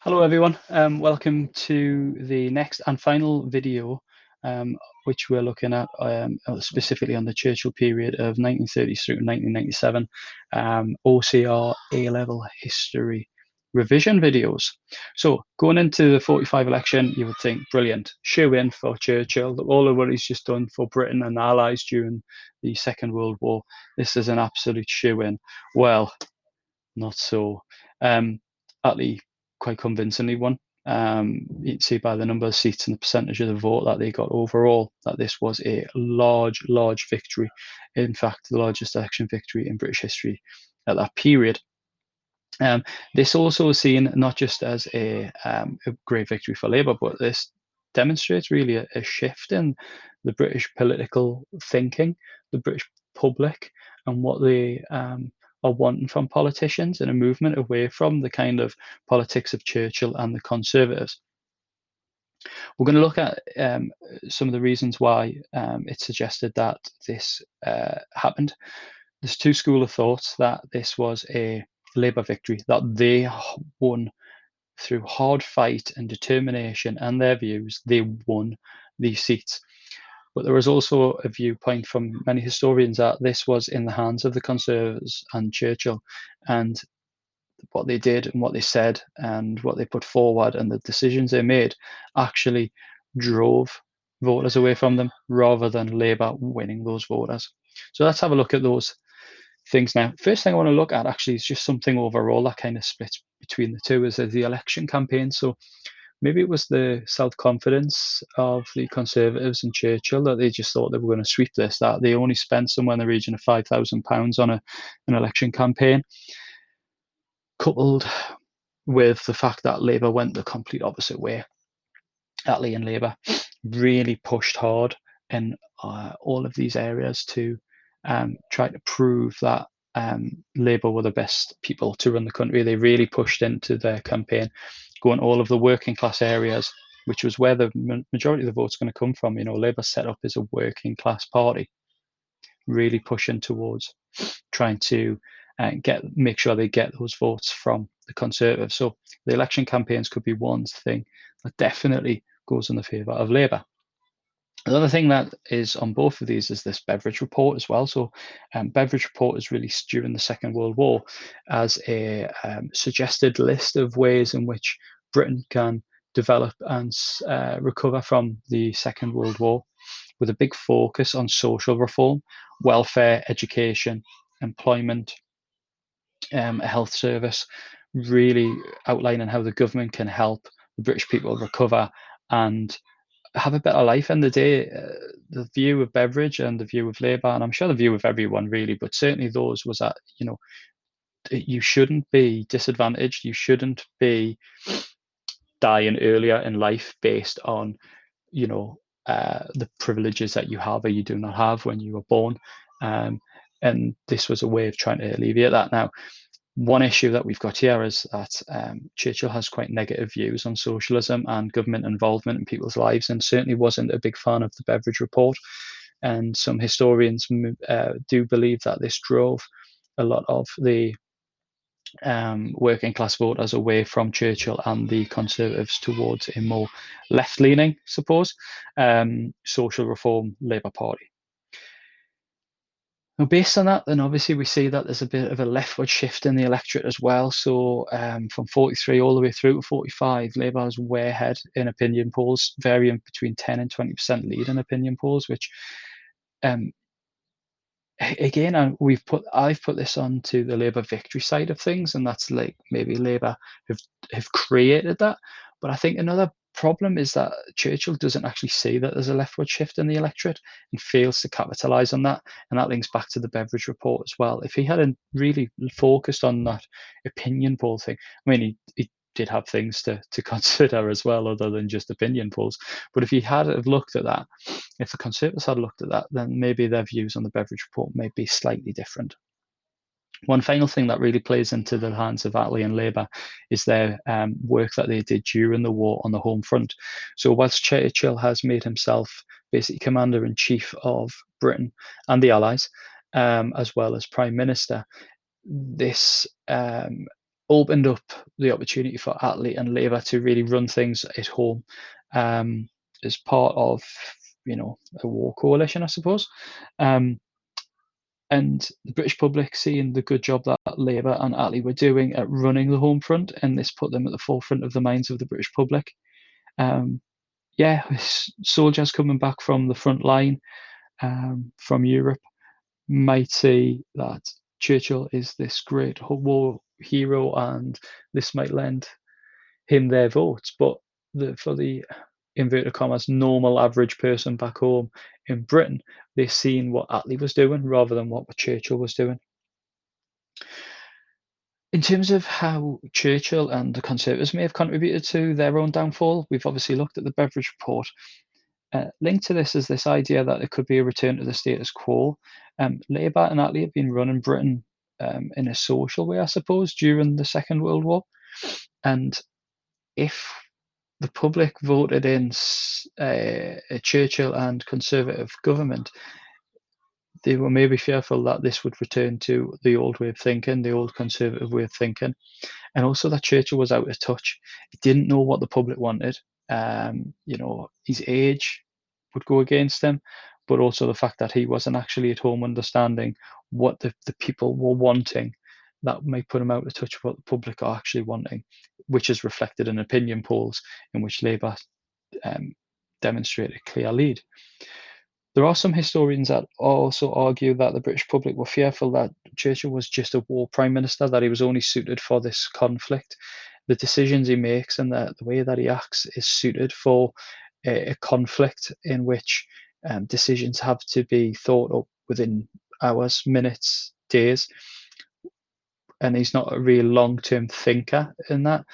Hello everyone, welcome to the next and final video, um, which we're looking at specifically on the Churchill period of 1930s through to 1997, OCR A-level history revision videos. So going into the 45 election, you would think, brilliant, shoe in for Churchill, all of what he's just done for Britain and the Allies during the Second World War. This is an absolute shoe in. Well, not so. Attlee quite convincingly won. You'd see by the number of seats and the percentage of the vote that they got overall that this was a large victory. In fact, the largest election victory in British history at that period. This also is seen not just as a great victory for Labour, but this demonstrates really a shift in the British political thinking, the British public, and what they are wanting from politicians, and a movement away from the kind of politics of Churchill and the Conservatives. We're going to look at some of the reasons why it's suggested that this happened. There's two schools of thought that this was a Labour victory, that they won through hard fight and determination and their views, they won these seats. But there was also a viewpoint from many historians that this was in the hands of the Conservatives and Churchill, and what they did and what they said and what they put forward and the decisions they made actually drove voters away from them rather than Labour winning those voters. So let's have a look at those things now. First thing I want to look at actually is just something overall that kind of splits between the two, is the election campaign. So maybe it was the self-confidence of the Conservatives and Churchill that they just thought they were going to sweep this, that they only spent somewhere in the region of £5,000 on an election campaign, coupled with the fact that Labour went the complete opposite way. Attlee and Labour really pushed hard in all of these areas to try to prove that Labour were the best people to run the country. They really pushed into their campaign, going all of the working class areas, which was where the majority of the vote's going to come from. You know, Labour set up as a working class party, really pushing towards trying to make sure they get those votes from the Conservatives. So the election campaigns could be one thing that definitely goes in the favour of Labour. Another thing that is on both of these is this Beveridge report as well. So Beveridge report is released during the Second World War as a suggested list of ways in which Britain can develop and recover from the Second World War, with a big focus on social reform, welfare, education, employment, a health service, really outlining how the government can help the British people recover and have a better life. In the day, the view of Beveridge and the view of Labour, and I'm sure the view of everyone really, but certainly those, was that, you know, you shouldn't be disadvantaged, you shouldn't be dying earlier in life based on, you know, the privileges that you have or you do not have when you were born. And this was a way of trying to alleviate that. Now, one issue that we've got here is that Churchill has quite negative views on socialism and government involvement in people's lives, and certainly wasn't a big fan of the Beveridge report. And some historians do believe that this drove a lot of the working class voters away from Churchill and the Conservatives towards a more left-leaning, suppose, social reform Labour Party. Now, based on that, then obviously we see that there's a bit of a leftward shift in the electorate as well. So from 43 all the way through to 45, Labour is way ahead in opinion polls, varying between 10 and 20% lead in opinion polls, which again, I've put this onto the Labour victory side of things, and that's like maybe Labour have created that. But I think another problem is that Churchill doesn't actually see that there's a leftward shift in the electorate and fails to capitalise on that. And that links back to the Beveridge report as well. If he hadn't really focused on that opinion poll thing, I mean, he did have things to consider as well, other than just opinion polls. But if he had have looked at that, if the Conservatives had looked at that, then maybe their views on the Beveridge report may be slightly different. One final thing that really plays into the hands of Attlee and Labour is their work that they did during the war on the home front. So whilst Churchill has made himself basically commander-in-chief of Britain and the Allies, as well as Prime Minister, this opened up the opportunity for Attlee and Labour to really run things at home, as part of, a war coalition, I suppose. Um, and the British public seeing the good job that Labour and Attlee were doing at running the home front, and this put them at the forefront of the minds of the British public. Um, yeah, soldiers coming back from the front line, from Europe, might see that Churchill is this great war hero, and this might lend him their votes. But for the inverted commas normal average person back home in Britain, they're seeing what Attlee was doing rather than what Churchill was doing. In terms of how Churchill and the Conservatives may have contributed to their own downfall, we've obviously looked at the Beveridge report. Linked to this is this idea that it could be a return to the status quo. Labour and Attlee have been running Britain, in a social way, I suppose, during the Second World War. And if the public voted in a Churchill and Conservative government, they were maybe fearful that this would return to the old way of thinking, the old Conservative way of thinking, and also that Churchill was out of touch. He didn't know what the public wanted. His age would go against him, but also the fact that he wasn't actually at home understanding what the people were wanting, that might put him out of touch with what the public are actually wanting, which is reflected in opinion polls in which Labour demonstrated a clear lead. There are some historians that also argue that the British public were fearful that Churchill was just a war prime minister, that he was only suited for this conflict. The decisions he makes and the way that he acts is suited for a conflict in which decisions have to be thought up within hours, minutes, days. And he's not a real long-term thinker in that,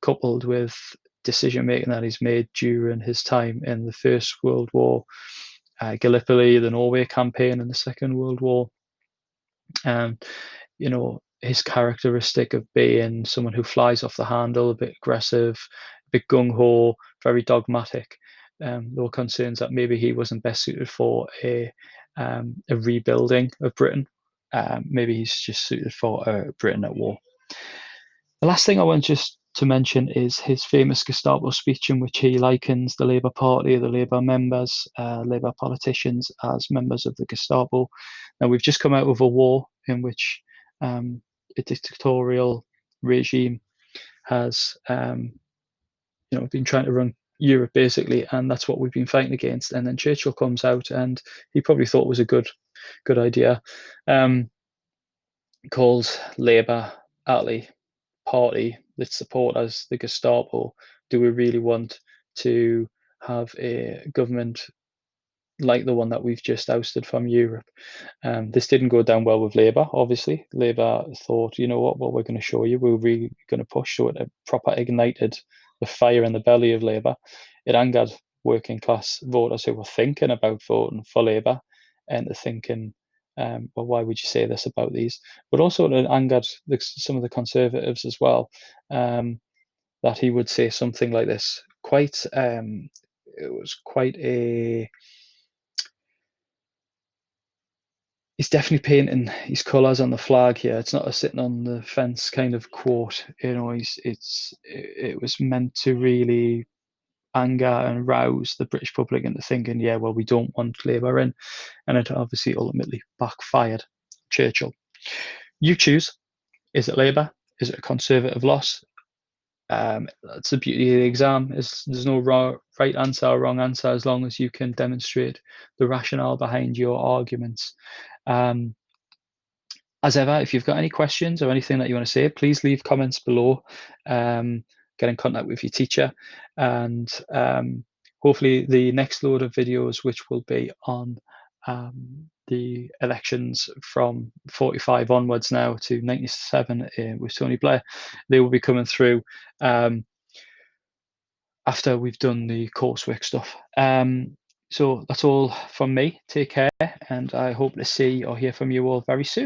coupled with decision making that he's made during his time in the First World War, Gallipoli, the Norway campaign in the Second World War. His characteristic of being someone who flies off the handle, a bit aggressive, a bit gung-ho, very dogmatic. There were concerns that maybe he wasn't best suited for a rebuilding of Britain. Maybe he's just suited for Britain at war. The last thing I want just to mention is his famous Gestapo speech, in which he likens the Labour Party, the Labour members, Labour politicians as members of the Gestapo. Now, we've just come out of a war in which a dictatorial regime has been trying to run Europe, basically, and that's what we've been fighting against. And then Churchill comes out, and he probably thought it was a good idea. Calls Labour, Attlee, party that support us, the Gestapo. Do we really want to have a government like the one that we've just ousted from Europe? This didn't go down well with Labour, obviously. Labour thought, you know what we're going to show you, we're really going to push. So it proper ignited the fire in the belly of Labour. It angered working class voters who were thinking about voting for Labour and thinking, well, why would you say this about these? But also it angered some of the Conservatives as well, that he would say something like this. It was quite a... He's definitely painting his colours on the flag here. It's not a sitting on the fence kind of quote. It was meant to really anger and rouse the British public into thinking, yeah, well, we don't want Labour in, and it obviously ultimately backfired. Churchill. You choose. Is it Labour? Is it a Conservative loss? That's the beauty of the exam. There's no right answer or wrong answer as long as you can demonstrate the rationale behind your arguments. As ever, if you've got any questions or anything that you want to say, please leave comments below. Get in contact with your teacher, and hopefully the next load of videos, which will be on the elections from 45 onwards now to 97 with Tony Blair, they will be coming through after we've done the coursework stuff. So that's all from me. Take care, and I hope to see or hear from you all very soon.